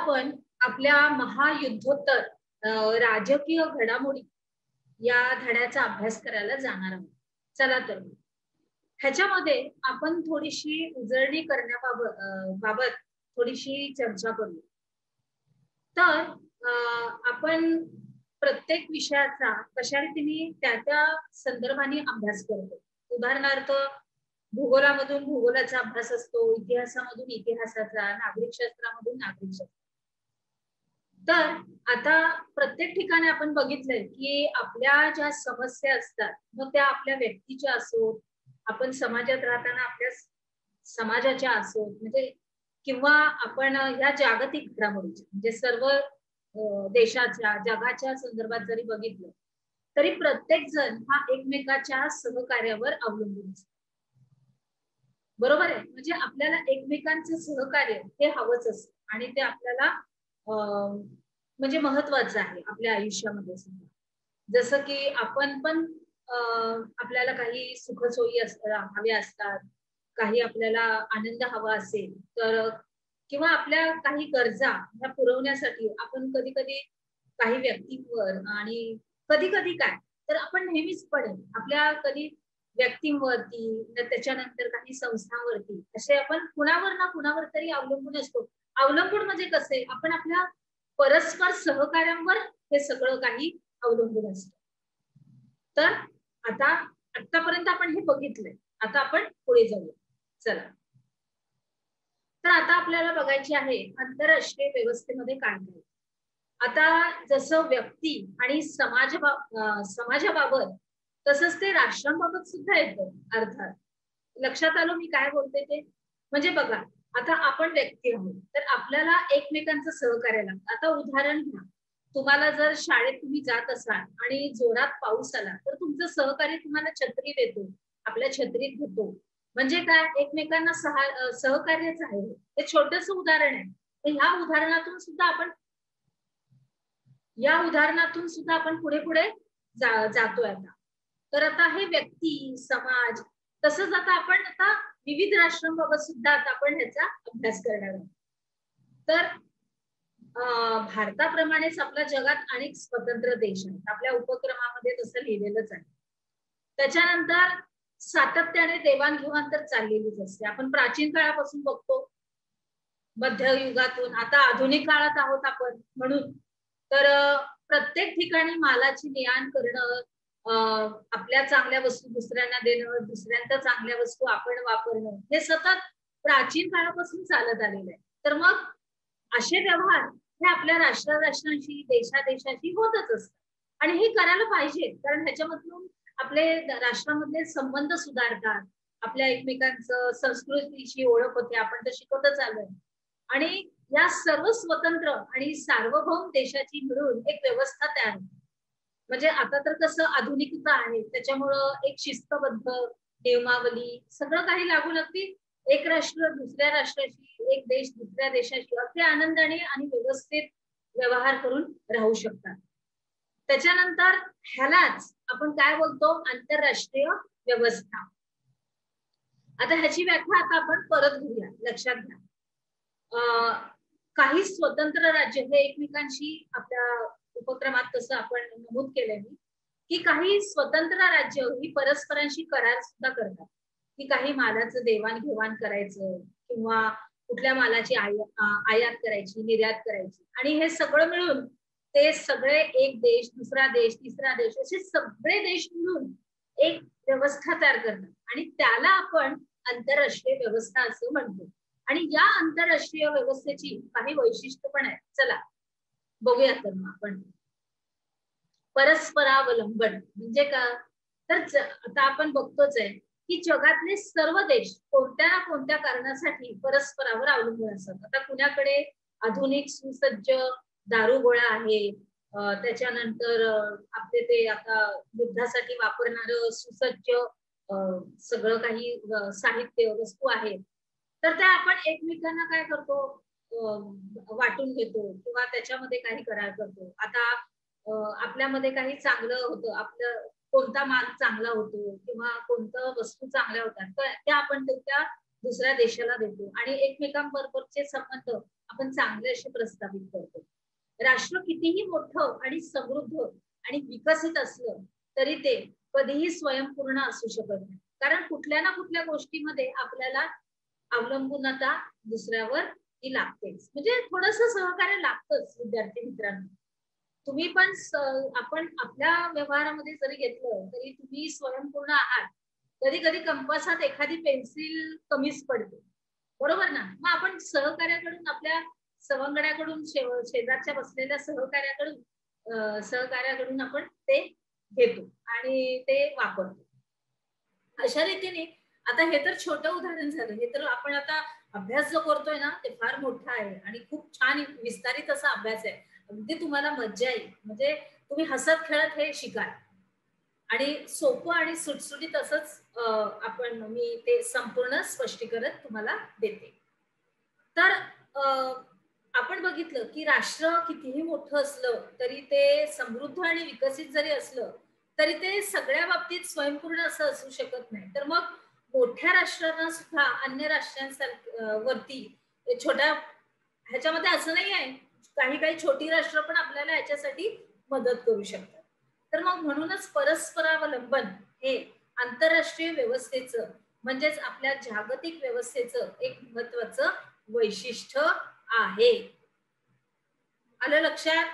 आपण आपल्या महायुद्धोत्तर राजकीय घडामोडी या धड्याचा अभ्यास करायला जाणार आहोत. चला तर मग. ह्याच्यामध्ये आपण थोडीशी उजळणी बाबत थोडीशी चर्चा करू. तर आपण प्रत्येक विषयाचा कशा रीतीने त्या संदर्भाने अभ्यास करतो. उदाहरणार्थ भूगोलामधून भूगोलाचा अभ्यास असतो, इतिहासामधून इतिहासाचा, नागरिकशास्त्रामधून नागरिकशास्त्र. तर आता प्रत्येक ठिकाणी आपण बघितलंय की आपल्या ज्या समस्या असतात, मग त्या आपल्या व्यक्तीच्या असोत, आपण समाजात राहताना आपल्या समाजाच्या असोत, म्हणजे किंवा आपण ह्या जागतिक घडामोडीच्या म्हणजे सर्व देशाच्या जगाच्या संदर्भात जरी बघितलं तरी प्रत्येक जण हा एकमेकाच्या सहकार्यावर अवलंबून असतो. बरोबर आहे. म्हणजे आपल्याला एकमेकांचं सहकार्य हे हवंच असतं आणि ते आपल्याला म्हणजे महत्वाचं आहे आपल्या आयुष्यामध्ये सुद्धा. जसं की आपण पण आपल्याला काही सुखसोयी हव्या असतात, काही आपल्याला आनंद हवा असेल तर किंवा आपल्या काही गरजा ह्या पुरवण्यासाठी आपण कधी कधी काही व्यक्तींवर आणि कधी कधी काय तर आपण नेहमीच पडेल आपल्या कधी व्यक्तींवरती, त्याच्यानंतर काही संस्थांवरती असे आपण कुणावर ना कुणावर तरी अवलंबून असतो. अवलंबून म्हणजे कसे, आपण आपल्या परस्पर सहकार्यांवर हे सगळं काही अवलंबून असतं. तर आतापर्यंत आपण हे बघितलंय. आता आपण पुढे जाऊया. चला. तर आता आपल्याला बघायची आहे आंतरराष्ट्रीय व्यवस्थेमध्ये काय काय. आता जसं व्यक्ती आणि समाजाबाबत तसंच ते राष्ट्रांबाबत सुद्धा येतं. अर्थात लक्षात आलं मी काय बोलते ते. म्हणजे बघा, आता आपण व्यक्ती आहोत तर आपल्याला एकमेकांचं सहकार्य लागतं. आता उदाहरण घ्या, तुम्हाला जर शाळेत तुम्ही जात असाल आणि जोरात पाऊस आला तर तुमचं सहकारी तुम्हाला छत्री देतो, आपल्या छत्रीत घेतो. म्हणजे काय, एकमेकांना सहकार्यच आहे. हे छोटस उदाहरण आहे. तर ह्या उदाहरणातून सुद्धा आपण पुढे पुढे जातोय आता. तर आता हे व्यक्ती, समाज, तसंच आता विविध राष्ट्रांबाबत सुद्धा आता आपण ह्याचा अभ्यास करणार आहोत. तर भारताप्रमाणेच आपल्या जगात अनेक स्वतंत्र देश आहेत. आपल्या उपक्रमामध्ये तसं लिहिलेलंच आहे. त्याच्यानंतर सातत्याने देवाणघेवाण तर चाललेलीच असते. आपण प्राचीन काळापासून बघतो, मध्ययुगातून आता आधुनिक काळात आहोत आपण म्हणून. तर प्रत्येक ठिकाणी मालाची ने-आण करणं, आपल्या चांगल्या वस्तू दुसऱ्यांना देणं, दुसऱ्यांच्या चांगल्या वस्तू आपण वापरणं, हे सतत प्राचीन काळापासून चालत आलेलं आहे. तर मग असे व्यवहार हे आपल्या राष्ट्रांशी, देशाशी होतच असतात आणि हे करायला पाहिजे. कारण ह्याच्यामधून आपले राष्ट्रामधले संबंध सुधारतात, आपल्या एकमेकांचं संस्कृतीची ओळख होते, आपण तर शिकवतच आलोय. आणि या सर्व स्वतंत्र आणि सार्वभौम देशाची मिळून एक व्यवस्था तयार होते. म्हणजे आता तर कसं आधुनिकता आहे, त्याच्यामुळं एक शिस्तबद्ध नियमावली सगळं काही लागून अगदी एक राष्ट्र दुसऱ्या राष्ट्राशी, एक देश दुसऱ्या देशाशी अगदी आनंदाने आणि व्यवस्थित व्यवहार करून राहू शकतात. त्याच्यानंतर ह्यालाच आपण काय बोलतो, आंतरराष्ट्रीय व्यवस्था. आता ह्याची व्याख्या आता आपण परत घेऊया. लक्षात घ्या, काही स्वतंत्र राज्य हे एकमेकांशी, आपल्या उपक्रमात कसं आपण नमूद केलंय की काही स्वतंत्र राज्य ही परस्परांशी करार सुद्धा करतात, की काही मालाचं देवाणघेवाण करायचं किंवा कुठल्या मालाची आयात करायची, निर्यात करायची. आणि हे सगळं मिळून ते सगळे एक देश, दुसरा देश, तिसरा देश असे सगळे देश मिळून एक व्यवस्था तयार करतात आणि त्याला आपण आंतरराष्ट्रीय व्यवस्था असं म्हणतो. आणि या आंतरराष्ट्रीय व्यवस्थेची काही वैशिष्ट्य पण आहेत. चला बघूया तर मग आपण. परस्परावलंबन म्हणजे का, तर आता आपण बघतोच आहे की जगातले सर्व देश कोणत्या ना कोणत्या कारणासाठी परस्परावर अवलंबून असतात. आता कुणाकडे आधुनिक सुसज्ज दारुगोळा आहे, त्याच्यानंतर आपले ते आता युद्धासाठी वापरणारं सुसज्ज सगळं काही साहित्य वस्तू आहेत, तर त्या आपण एकमेकांना काय करतो, वाटून घेतो किंवा त्याच्यामध्ये काही करार करतो. आता आपल्यामध्ये काही चांगलं होतं, आपलं कोणता माल चांगला होतो किंवा कोणतं वस्तू चांगल्या होतात, तर त्या आपण त्या दुसऱ्या देशाला देतो आणि एकमेकांबरोबरचे संबंध आपण चांगले असे प्रस्थापित करतो. राष्ट्र कितीही मोठं आणि समृद्ध आणि विकसित असलं तरी ते कधीही स्वयंपूर्ण असू शकत नाही, कारण कुठल्या ना कुठल्या गोष्टीमध्ये आपल्याला अवलंबूनता दुसऱ्यावर ती लागतेच. म्हणजे थोडस सहकार्य लागतंच विद्यार्थी मित्रांनो. तुम्ही पण आपण आपल्या व्यवहारामध्ये जरी घेतलं तरी तुम्ही स्वयंपूर्ण आहात. कधी कधी कंपासात एखादी पेन्सिल कमीच पडते, बरोबर ना? मग आपण सहकार्याकडून, आपल्या सवंगड्याकडून, शेजारच्या बसलेल्या सहकार्याकडून आपण ते घेतो आणि ते वापरतो. अशा रीतीने आता हे तर छोटं उदाहरण झालं. हे तर आपण आता अभ्यास जो करतोय ना ते फार मोठा आहे आणि खूप छान विस्तारित असा अभ्यास आहे. अगदी तुम्हाला मज्जा येईल, म्हणजे तुम्ही हसत खेळत हे शिकाल आणि सोपं आणि सुटसुटीत असंच मी ते संपूर्ण स्पष्टीकरण तुम्हाला देते. तर आपण बघितलं की राष्ट्र कितीही मोठं असलं तरी ते समृद्ध आणि विकसित जरी असलं तरी ते सगळ्या बाबतीत स्वयंपूर्ण असं असू शकत नाही. तर मग मोठ्या राष्ट्रांना सुद्धा अन्य राष्ट्रांवरती छोट्या ह्याच्यामध्ये असं नाही आहे, काही काही छोटी राष्ट्र पण आपल्याला ह्याच्यासाठी मदत करू शकतात. तर मग म्हणूनच परस्परावलंबन हे आंतरराष्ट्रीय व्यवस्थेचं म्हणजेच आपल्या जागतिक व्यवस्थेचं एक महत्वाचं वैशिष्ट्य आहे. आलं लक्षात?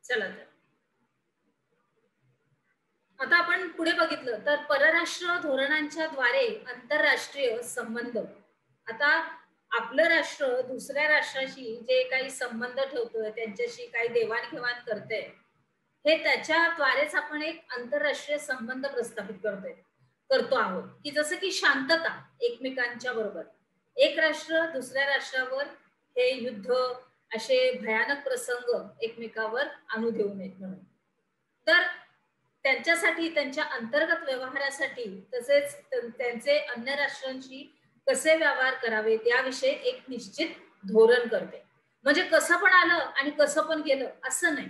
चला तर आता आपण पुढे बघितलं तर परराष्ट्र धोरणांच्या द्वारे आंतरराष्ट्रीय संबंध. आता आपलं राष्ट्र दुसऱ्या राष्ट्राशी जे काही संबंध ठेवतोय, त्यांच्याशी काही देवाणघेवाण करते, हे त्याच्याद्वारेच आपण एक आंतरराष्ट्रीय संबंध प्रस्थापित करतो आहोत. की जसं की शांतता एकमेकांच्या बरोबर, एक राष्ट्र दुसऱ्या राष्ट्रावर हे युद्ध असे भयानक प्रसंग एकमेकावर आणू देऊ नयेत म्हणून. तर त्यांच्यासाठी, त्यांच्या अंतर्गत व्यवहारासाठी, तसेच त्यांचे अन्य राष्ट्रांशी कसे व्यवहार करावेत याविषयी एक निश्चित धोरण करते. म्हणजे कसं पण आलं आणि कसं पण गेलं असं नाही.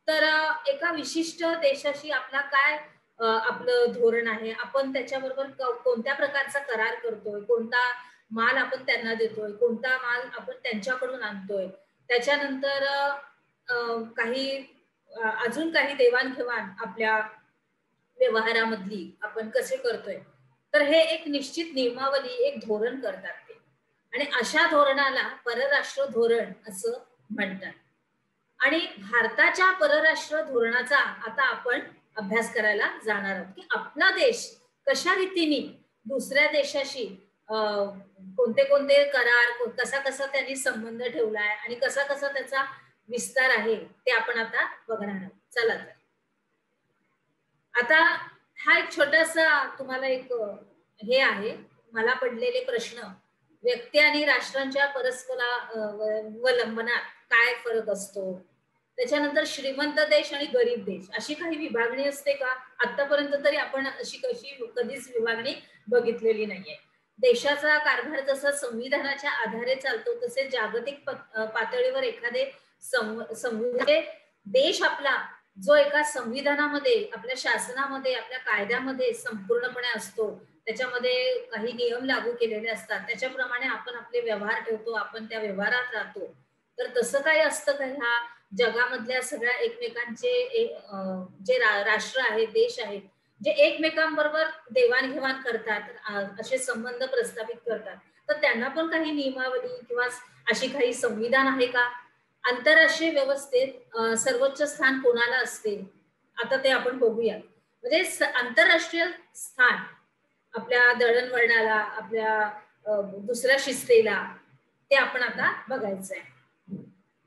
तर एका विशिष्ट देशाशी आपला काय आपलं धोरण आहे, आपण त्याच्याबरोबर कोणत्या प्रकारचा करार करतोय, कोणता माल आपण त्यांना देतोय, कोणता माल आपण त्यांच्याकडून आणतोय, त्याच्यानंतर काही अजून काही देवाणघेवाण आपल्या व्यवहारामधली आपण कसे करतोय, तर हे एक निश्चित नियमावली, एक धोरण करतात ते. आणि अशा धोरणाला परराष्ट्र धोरण असं म्हणतात. आणि भारताच्या परराष्ट्र धोरणाचा आता आपण अभ्यास करायला जाणार आहोत की आपला देश कशा रीतीने दुसऱ्या देशाशी कोणते कोणते करार, कसा कसा त्यांनी संबंध ठेवलाय आणि कसा कसा त्याचा विस्तार आहे ते आपण आता बघणार आहोत. चला तर आता हा एक छोटासा तुम्हाला एक हे आहे, मला पडलेले प्रश्न. व्यक्ती आणि राष्ट्रांच्या परस्परावलंबनात काय फरक असतो, त्याच्यानंतर श्रीमंत देश आणि गरीब देश अशी काही विभागणी असते का? आतापर्यंत तरी आपण अशी कधीच विभागणी बघितलेली नाहीये. देशाचा कारभार जसा संविधानाच्या आधारे चालतो तसे जागतिक पातळीवर एखादे देश आपला जो एका संविधानामध्ये, आपल्या शासनामध्ये, आपल्या कायद्यामध्ये संपूर्णपणे असतो, त्याच्यामध्ये काही नियम लागू केलेले असतात, त्याच्याप्रमाणे आपण आपले व्यवहार ठेवतो, आपण त्या व्यवहारात राहतो. तर तसं काही असतं का ह्या जगामधल्या सगळ्या एकमेकांचे जे राष्ट्र आहेत, देश आहेत, जे एकमेकांबरोबर देवाणघेवाण करतात, असे संबंध प्रस्थापित करतात, तर त्यांना पण काही नियमावली किंवा अशी काही संविधान आहे का? आंतरराष्ट्रीय व्यवस्थेत सर्वोच्च स्थान कोणाला असते, आता ते आपण बघूया. म्हणजे आंतरराष्ट्रीय स्थान आपल्या दळणवळणाला, आपल्या दुसऱ्या शिस्तेला, ते आपण आता बघायचं आहे.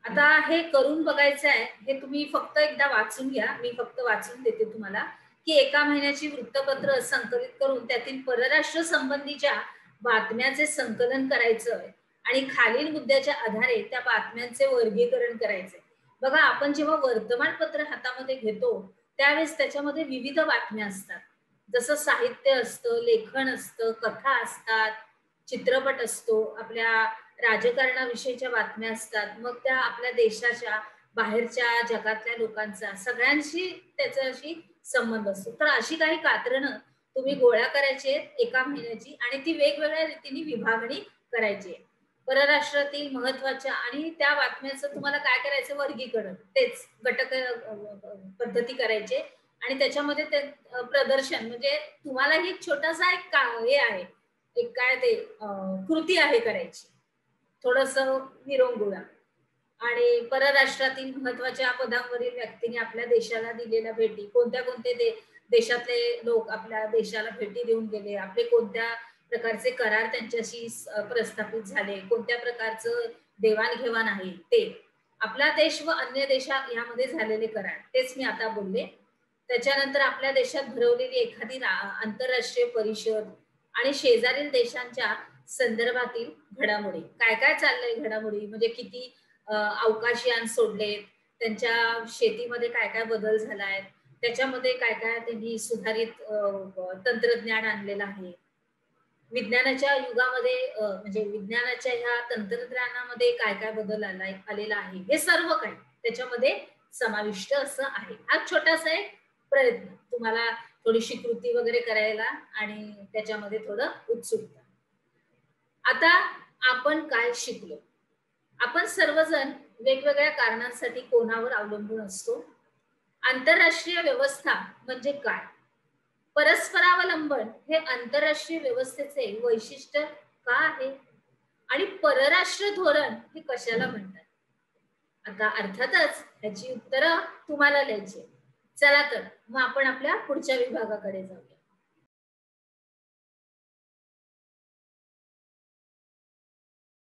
आता हे करून बघायचं आहे, हे तुम्ही फक्त एकदा वाचून घ्या. मी फक्त वाचून देते तुम्हाला की एका महिन्याची वृत्तपत्र संकलित करून त्यातील परराष्ट्र संबंधीच्या बातम्याचे संकलन करायचं आणि खालील मुद्द्याच्या आधारे त्या बातम्यांचे वर्गीकरण करायचे. बघा, आपण जेव्हा वर्तमानपत्र हातामध्ये घेतो त्यावेळेस त्याच्यामध्ये विविध बातम्या असतात. जसं साहित्य असतं, लेखन असतं, कथा असतात, चित्रपट असतो, आपल्या राजकारणाविषयीच्या बातम्या असतात, मग त्या आपल्या देशाच्या बाहेरच्या जगातल्या लोकांचा सगळ्यांशी त्याच्याशी संबंध असतो. तर अशी काही कात्रणं तुम्ही गोळा करायचे एका महिन्याची आणि ती वेगवेगळ्या रीतीने विभागणी करायची. परराष्ट्रातील महत्वाच्या आणि त्या बातम्याचं तुम्हाला काय करायचं, वर्गीकरण, तेच घटक पद्धती करायचे आणि त्याच्यामध्ये ते प्रदर्शन, म्हणजे तुम्हाला ही छोटासा एक हे आहे, एक काय ते कृती आहे करायची, थोडस विरंगुळा. आणि परराष्ट्रातील महत्वाच्या पदांवरील व्यक्तींनी आपल्या देशाला दिलेल्या भेटी, कोणत्या कोणते देशातले लोक आपल्या देशाला भेटी देऊन गेले, आपले कोणत्या प्रकारचे करार त्यांच्याशी प्रस्थापित झाले, कोणत्या प्रकारचं देवाणघेवाण आहे ते, आपला देश व अन्य देशा यामध्ये झालेले करार, तेच मी आता बोलले. त्याच्यानंतर आपल्या देशात भरवलेली एखादी आंतरराष्ट्रीय परिषद आणि शेजारील देशांच्या संदर्भातील घडामोडी, काय काय चाललंय घडामोडी, म्हणजे किती अवकाशयान सोडलेत, त्यांच्या शेतीमध्ये काय काय बदल झालाय, त्याच्यामध्ये काय काय त्यांनी सुधारित तंत्रज्ञान आणलेलं आहे, विज्ञानाच्या युगामध्ये म्हणजे विज्ञानाच्या ह्या तंत्रज्ञानामध्ये काय काय बदल आलेला आहे, हे सर्व काही त्याच्यामध्ये समाविष्ट असं आहे. हा छोटासा एक प्रयत्न तुम्हाला थोडीशी कृती वगैरे करायला आणि त्याच्यामध्ये थोडं उत्सुकता. आता आपण काय शिकलो, आपण सर्वजण वेगवेगळ्या कारणांसाठी कोणावर अवलंबून असतो. आंतरराष्ट्रीय व्यवस्था म्हणजे काय, परस्परावलंबन हे आंतरराष्ट्रीय व्यवस्थेचे वैशिष्ट्य का आहे आणि परराष्ट्र धोरण हे कशाला म्हणतात. आता अर्थातच याची उत्तरं तुम्हाला द्यायची. चला तर मग आपण आपल्या पुढच्या विभागाकडे जाऊ.